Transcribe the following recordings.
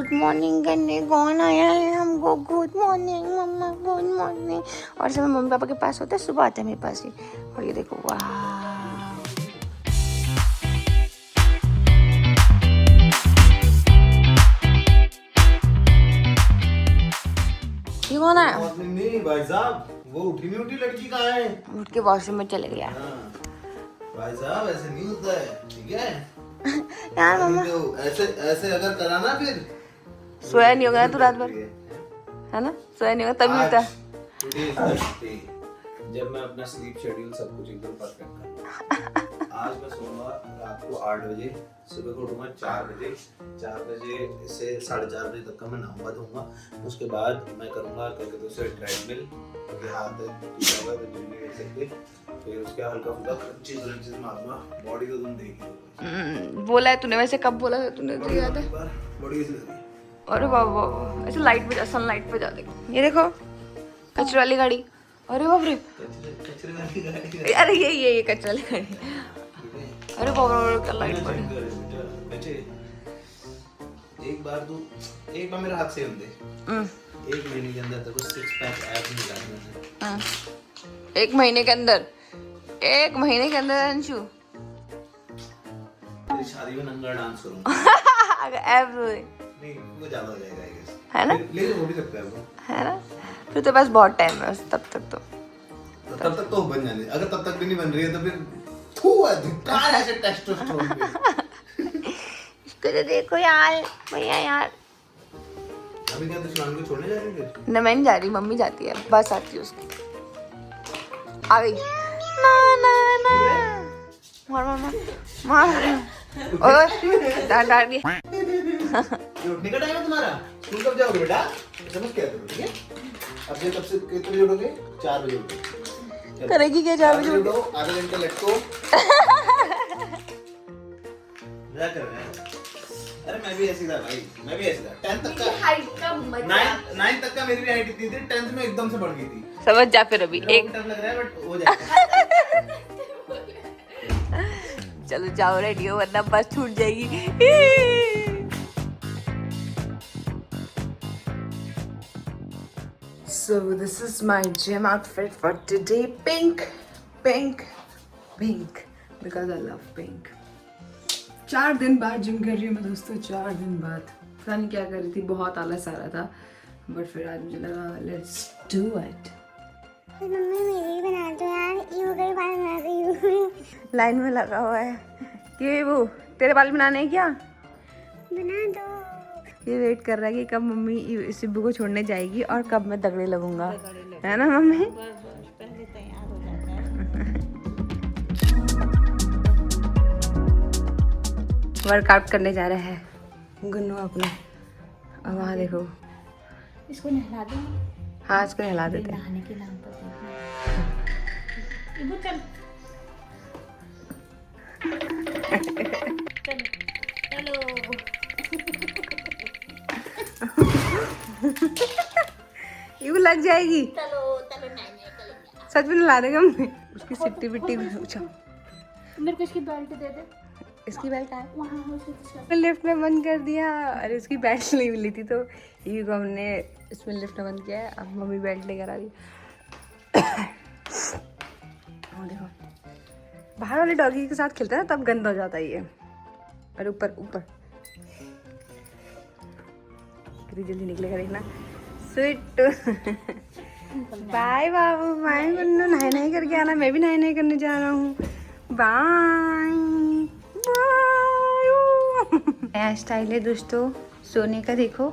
Good morning करने कौन आया है हमको। गुड मॉर्निंग मम्मा, गुड मॉर्निंग। और सब मम्मी पापा के पास होता है, सुबह आते हैं मेरे पास ही। और ये देखो वाह, ये कौन आया? नहीं भाई साहब, वो उठी नहीं, उठी लड़की कहाँ है? उठ के वॉशरूम में चले गया। भाई साहब ऐसे नहीं होता है, ठीक है? यार मम्मा तो ऐसे अगर कराना फिर सोया नहीं होगा ना तू रात भर, है ना? सोया नहीं होगा तभी उठा। जब मैं अपना स्लीप शेड्यूल सब कुछ एकदम परफेक्ट करूंगा। आज मैं सोऊंगा रात को 8 बजे, सुबह को उठूंगा 4 बजे। 4 बजे से 4:30 बजे तक का मैं नहाऊंगा धोऊंगा। उसके बाद मैं करूंगा ट्रेडमिल, क्योंकि हाथ टूटा हुआ है तो जिम नहीं कर सकते। फिर उसके हल्का फुल्का क्रंचेस मारूंगा। बॉडी तो तुम देखी बोला है तूने, वैसे कब बोला था तूने, तुझे याद है? बॉडी कैसी लगी? अरे बाबा, ऐसे लाइट पे जा, सनलाइट पे जा। देखो ये देखो कचरे वाली गाड़ी। अरे बाप रे, कचरे वाली गाड़ी। अरे ये कचरे वाली गाड़ी। अरे बाप रे, क्या लाइट पड़ी। बच्चे एक बार मेरा हाथ से दे। 1 महीने के अंदर तेरे को 6 पैक एब्स निकालने हैं। 1 महीने के अंदर, 1 महीने के अंदर अंशु तेरी शादी में नंगा डांस करूंगा। अगर एब्स हुए नहीं, वो ज्यादा हो जाएगा आई गेस, है ना? लेकिन हो भी सकता है वो, है ना? फिर तो बस बहुत टाइम है तब तक तो। तब तक तो बन जाने। अगर तब तक भी नहीं बन रही है तो फिर थू है, धिक्कार है ऐसे टेस्टोस्टेरोन पे। इसको तो देखो यार भैया यार। अभी क्या तू शिवांग को छोड़ने जा रही है? न मैं नहीं जा रही, मम्मी जाती है, बस आती है उसकी। आ गई ना ना ना, मार मार मार मार। ओए डांट दिया। ये उठने का टाइम है तुम्हारा? स्कूल कब जाओगे बेटा? समझ क्या करो, ठीक है? अब से कब से कितने बजे उठोगे? 4 बजे उठो। करेगी क्या 4 बजे उठो? आधा घंटा लटको। क्या कर रहे हैं? अरे मैं भी ऐसी था भाई, मैं भी ऐसी था। 10th तक का हाइट का मजा। 9th तक का मेरी भी हाइट इतनी थी, 10th में एकदम से बढ़ गई थी। समझ जा फिर अभी एक। टफ लग रहा है बट हो जाएगा। चलो जाओ रेडी हो, वरना बस छूट जाएगी। So this is my gym outfit for today. Pink, pink, pink. Because I love pink. 4 दिन बाद जिम कर रही हूँ मैं दोस्तों, 4 दिन बाद। पता नहीं क्या कर रही थी, बहुत आलस आ रहा था, बट फिर आज मुझे लगा लेट्स डू इट। मम्मी मेरी बना दो यार, यू गई बाल बना रही हूँ। लाइन में लगा हुआ है कि वो तेरे बाल बनाने हैं क्या? बना दो। ये वेट कर रहा है कि कब मम्मी सिब्बू को छोड़ने जाएगी और कब मैं दगड़े लगूंगा, है ना मम्मी? वर्कआउट करने जा रहे हैं गुन्नू अपना। अब वहाँ देखो, इसको नहला दो। हाँ इसको हिला देते हैं। नहाने के नाम पर इबू चल चलो। ये लग जाएगी। चलो चलो नहाने चलो। सच में ला देगा मम्मी। उसकी सिट्टी बिट्टी पूछा। मेरे को इसकी बेल्ट दे दे। इसकी बेल्ट है वहाँ हो सकता लिफ्ट में बंद कर दिया। अरे उसकी बेल्ट नहीं मिली थी तो ये को हमने इसमें लिफ्ट में बंद किया है। अब मम्मी बेल्ट लेकर आ रही है। और देखो बाहर वाले डॉगी के साथ खेलते हैं ना तब गंदा हो जाता है ये। अरे ऊपर ऊपर कितनी जल्दी निकलेगा देखना। स्वीट बाय बाबू, बाय गुन्नू। नहाए नहीं करके आना, मैं भी नहाए नहीं करने जा रहा हूँ। बाय नया स्टाइल है दोस्तों सोने का। देखो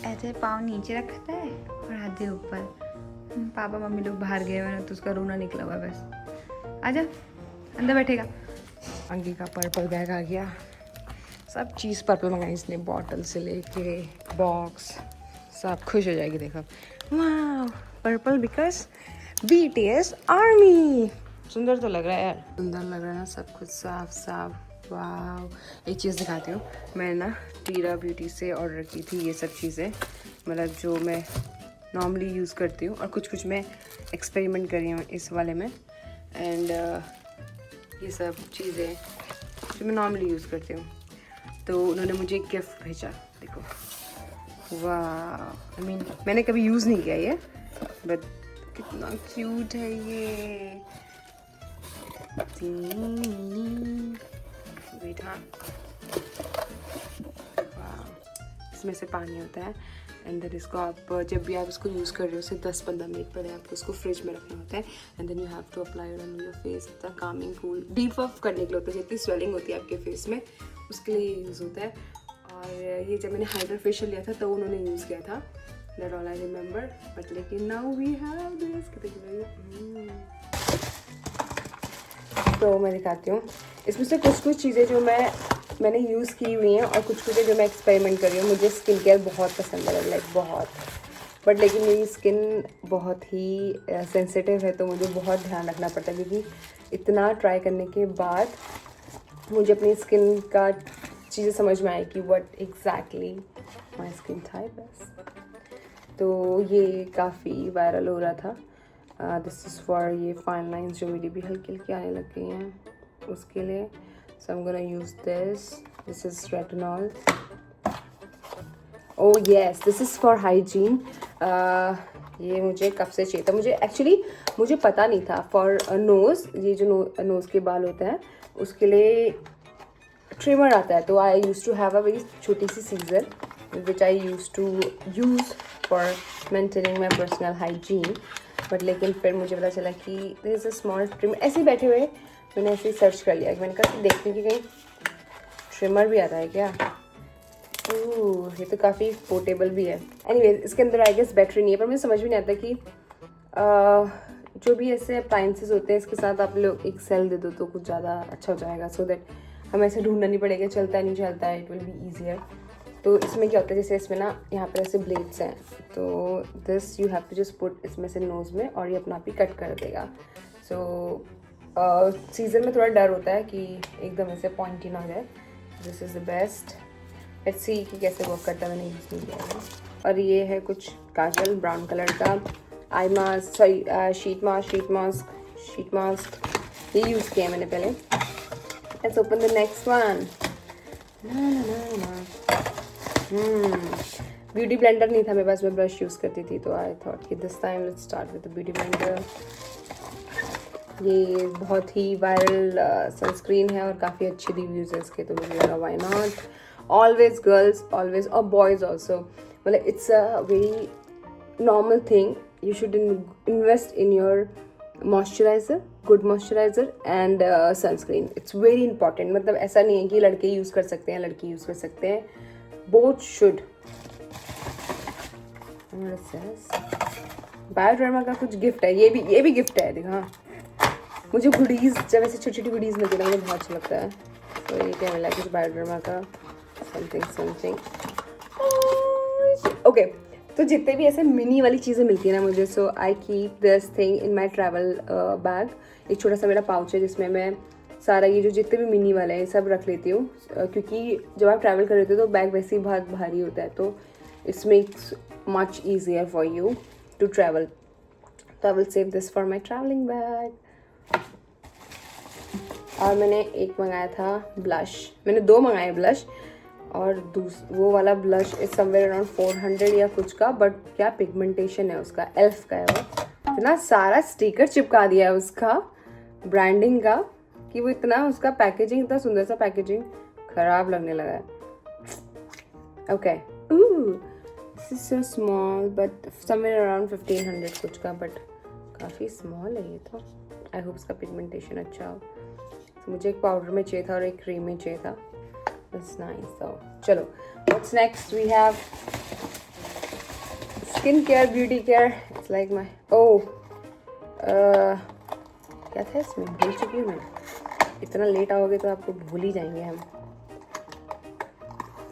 ऐसे पाँव नीचे रखता है और हाथ दे ऊपर। पापा मम्मी लोग बाहर गए हुए ना तो उसका रोना निकला हुआ है बस। आजा अंदर बैठेगा। अंगी का पर्पल बैग आ गया। सब चीज़ पर्पल मंगाई इसने, बॉटल से लेके बॉक्स सब। खुश हो जाएगी देखो। वाह पर्पल बिकॉज BTS आर्मी। सुंदर तो लग रहा है यार, सुंदर लग रहा है ना सब कुछ साफ साफ। वाह एक चीज़ दिखाती हूँ, मैं ना टीरा ब्यूटी से ऑर्डर की थी ये सब चीज़ें, मतलब जो मैं नॉर्मली यूज़ करती हूँ और कुछ कुछ मैं एक्सपेरिमेंट कर रही हूँ इस वाले में। एंड ये सब चीज़ें जो मैं नॉर्मली यूज़ करती हूँ। तो उन्होंने मुझे गिफ्ट भेजा, देखो वाह, आई मीन मैंने कभी यूज़ नहीं किया ये, बट कितना क्यूट है ये। वेट, हाँ, इसमें से पानी होता है एंड देन इसको आप जब भी आप इसको यूज़ कर रहे हो उसे 10-15 मिनट पहले आपको इसको फ्रिज में रखना होता है and then you have to apply it on your face. इतना कामिंग कूल डीप ऑफ करने के लिए होता है, जितनी स्वेलिंग होती है आपके फेस में उसके लिए यूज़ होता है। और ये जब मैंने हाइड्रा फेशियल लिया था तो उन्होंने यूज़ किया था, that all I remember, but लेकिन नाउ वी हैव दिस। तो मैं दिखाती हूँ इसमें से कुछ चीज़ें जो मैंने यूज़ की हुई हैं और कुछ जो मैं एक्सपेरिमेंट कर रही हूँ। मुझे स्किन केयर बहुत पसंद है, लाइक बहुत, बट लेकिन मेरी स्किन बहुत ही सेंसिटिव है तो मुझे बहुत ध्यान रखना पड़ता है, क्योंकि इतना ट्राई करने के बाद मुझे अपनी स्किन का चीज़ें समझ में आई कि what exactly my skin type है। तो ये काफ़ी वायरल हो रहा था। दिस इज़ फॉर ये फाइन लाइंस जो मेरी भी हल्की हल्की आने लग गई हैं उसके लिए। So I'm gonna use this. This is retinol. Oh yes, this is for hygiene. ये मुझे कब से चाहिए था, मुझे पता नहीं था। फॉर नोज़, ये जो नोज़ के बाल होते हैं उसके लिए ट्रिमर आता है, तो I use to have a very छोटी सी scissor which I use to use for maintaining my personal hygiene. But लेकिन फिर मुझे पता चला कि this is a small trimmer. ऐसे ही बैठे हुए मैंने ऐसे ही सर्च कर लिया, मैंने कहा देखने की कहीं ट्रिमर भी आता है क्या। ये तो काफ़ी पोर्टेबल भी है। एनीवेज, इसके अंदर आई गेस बैटरी नहीं है, पर मुझे समझ में नहीं आता कि जो भी ऐसे अप्लाइंसेस होते हैं इसके साथ आप लोग एक सेल दे दो तो कुछ ज़्यादा अच्छा हो जाएगा, सो दैट हमें ऐसे ढूंढना नहीं पड़ेगा चलता है नहीं चलता है, इट विल बी ईजियर। तो इसमें क्या होता है, जैसे इसमें ना यहाँ पर ऐसे ब्लेड्स हैं, तो this you have to just put इसमें से नोज़ में और ये अपना आप ही कट कर देगा। सो सीज़न में थोड़ा डर होता है कि एकदम ऐसे पॉइंट ही ना हो जाए। This is the best. Let's see कि कैसे वर्क करता है, मैंने यूज़ नहीं किया है। और ये है कुछ काजल ब्राउन कलर का, eye mask, sorry sheet mask ये यूज़ किया मैंने पहले। Let's open the next one. Beauty blender नहीं था मेरे पास, मैं ब्रश यूज़ करती थी, तो आई थॉट कि this time let's start with the beauty blender. ये बहुत ही वायरल सनस्क्रीन है और काफ़ी अच्छी रिव्यूज़ है इसके, तो मुझे लगा why not. Always girls, always, और बॉयज़ ऑल्सो, मतलब it's a very normal thing, you should invest in your moisturiser, good moisturiser and sunscreen. It's very important. मतलब ऐसा नहीं है कि लड़के यूज़ कर सकते हैं लड़की यूज़ कर सकते हैं, बोथ शुड। बायोडर्मा का कुछ गिफ्ट है, ये भी गिफ्ट है, देखा। मुझे गुडीज़ जब ऐसे छोटी छोटी गुडीज़ मिलती है ना मुझे बहुत अच्छा लगता है। तो ये क्या मिला, कुछ बायोडर्मा का समथिंग। ओके, तो जितने भी ऐसे मिनी वाली चीज़ें मिलती है ना मुझे, so I keep this thing in my travel bag. एक छोटा सा मेरा पाउच है जिसमें मैं सारा ये जो जितने भी मिनी वाले हैं सब रख लेती हूँ, क्योंकि जब आप ट्रैवल कर रहे हो तो बैग वैसे ही बहुत भारी होता है, तो it's makes much easier for you to travel. तो I will save this for my travelling bag. और मैंने एक मंगाया था ब्लश, मैंने 2 मंगाए ब्लश, और वो वाला ब्लश इज समवेयर अराउंड 400 या कुछ का, बट क्या पिगमेंटेशन है उसका, एल्फ का है वो। इतना सारा स्टिकर चिपका दिया है उसका ब्रांडिंग का कि वो इतना, उसका पैकेजिंग, इतना सुंदर सा पैकेजिंग खराब लगने लगा है। Okay, this is so small but somewhere around 1500 कुछ का, बट काफ़ी स्मॉल है ये तो। आई होप इसका पिगमेंटेशन अच्छा हो। तो मुझे एक पाउडर में चाहिए था और एक क्रीम में चाहिए था। It's nice. तो चलो, what's next, we have skin care, beauty care. It's like my क्या था इसमें, भूल चुकी हूँ मैं। इतना लेट आओगे तो आपको भूल ही जाएंगे हम।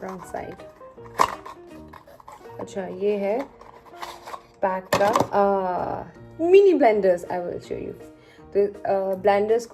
Wrong side. अच्छा, ये है पैक का mini blenders, I will show you. तो ब्लेंडर्स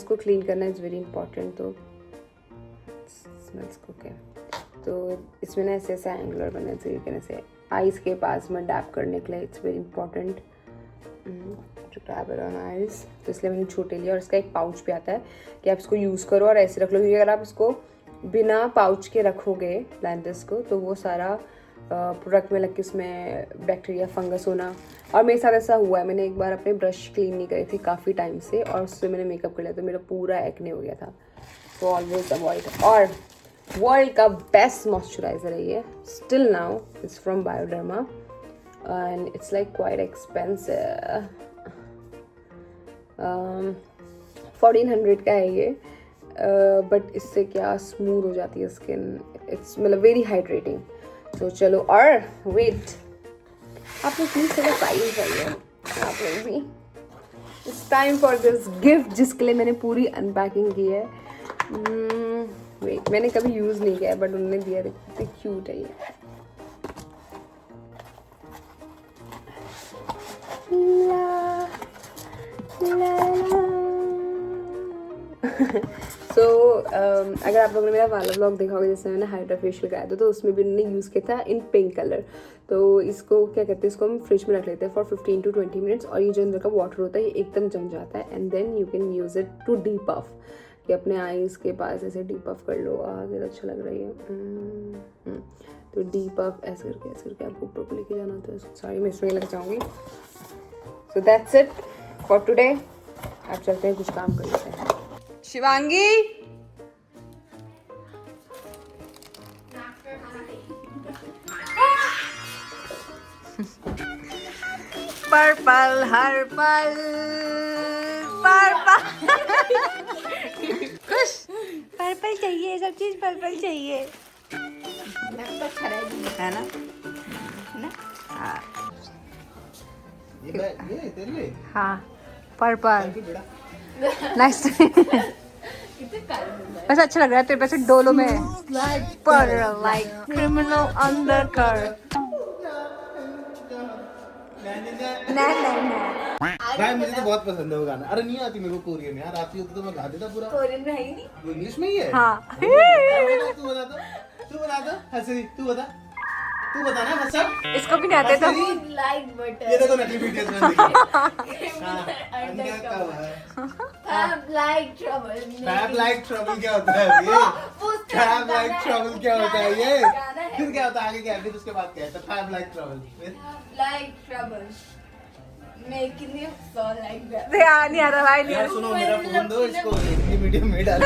को क्लीन करना इज़ वेरी इंपॉर्टेंट। तो स्मेल्स को क्या, तो इसमें ना ऐसे ऐसा एंगुलर बनना चाहिए कि ऐसे आइज़ के पास में डैप करने के लिए it's very important to tap it on eyes. तो इसलिए मैंने छोटे लिया, और इसका एक पाउच भी आता है कि आप इसको यूज़ करो और ऐसे रख लो, क्योंकि अगर आप इसको बिना पाउच के रखोगे लैंटिस को तो वो सारा प्रोडक्ट में लग के उसमें बैक्टीरिया फंगस होना। और मेरे साथ ऐसा हुआ है, मैंने एक बार अपने ब्रश क्लीन नहीं करी थी काफ़ी टाइम से और उससे मैंने मेकअप कर लिया तो मेरा पूरा एक्ने हो गया था। तो ऑलवेज अवॉइड। और वर्ल्ड का बेस्ट मॉइस्चराइज़र है ये, still now, it's from Bioderma and it's like quite expensive. 1400 का है ये, बट इससे क्या स्मूथ हो जाती है स्किन, इट्स मतलब वेरी हाइड्रेटिंग। तो चलो, और वेट, आप लोग प्लीज थोड़ा साइलेंट रहिए, आप लोग भी। It's time for this gift जिसके लिए मैंने पूरी अनपैकिंग की है। वेट, मैंने कभी यूज़ नहीं किया है बट उन्होंने दिया, कितनी क्यूट है ये। सो अगर आप लोगों ने मेरा वाला ब्लॉग देखा होगा जैसे मैंने हाइड्रा फेशियल कराया था तो उसमें भी उन्होंने यूज़ किया था इन पिंक कलर। तो इसको क्या कहते हैं, इसको हम फ्रिज में रख लेते हैं फॉर 15 to 20 मिनट्स और ये जो अंदर का वाटर होता है ये एकदम जम जाता है and then you can use it to depuff, कि अपने आईज के पास ऐसे डीप अफ कर लो। आगे अच्छा लग रही है। तो डीप अफ ऐसे करके आपको ऊपर को लेके जाना होता है। सॉरी मैं इसमें लग जाऊँगी। So that's it for today. अब चलते हैं, कुछ काम कर लेते हैं। शिवांगी, पर्पल हर पल पर्पल खुश, पर्पल चाहिए, सब चीज पर्पल चाहिए, है ना? हाँ ये तेरे लिए हाँ, पर्पल नाइस। वैसे अच्छा लग रहा है तेरे पैसे डोलो में, पर लाइक क्रिमिनल अंडरकवर। भाई मुझे तो बहुत पसंद है वो गाना। अरे नहीं आती मेरे को कोरियन यार, आती होती तो मैं गा देता पूरा। कोरियन में है ही नहीं, वो इंग्लिश में ही है। हाँ। तू बता दो हंसरी, तू बता ना हंसर। इसको भी नहीं आते तो लाइक बटन ये देखो नकली बीटीएस में fab like trouble fab like trouble क्या होता है ये? फैब लाइक ट्रबल क्या होता है ये? फिर क्या होता है आगे, क्या फिर उसके बाद क्या है? Fab like trouble, like trouble making you so like that. ध्यान नहीं आता भाई, नहीं यार सुनो मेरा फोन दो, इसको हिंदी मीडियम में डालो।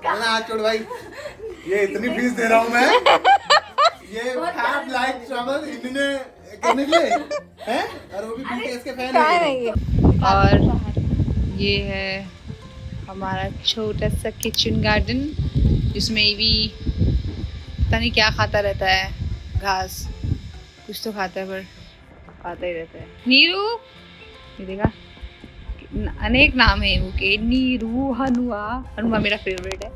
ना हाथ छोड़ भाई, ये इतनी फीस दे रहा हूँ मैं, ये फैब लाइक ट्रबल इन्होंने करने के लिए हैं, और वो भी बीटीएस के फैन है। और ये है हमारा छोटा सा किचन गार्डन जिसमें भी पता नहीं क्या खाता रहता है, घास कुछ तो खाता है पर खाता ही रहता है। नीरू, ये देखा अनेक नाम है वो के, नीरू, हनुआ। हनुआ मेरा फेवरेट है।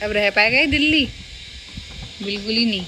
अब रह पाएगा ये दिल्ली? बिल्कुल ही नहीं।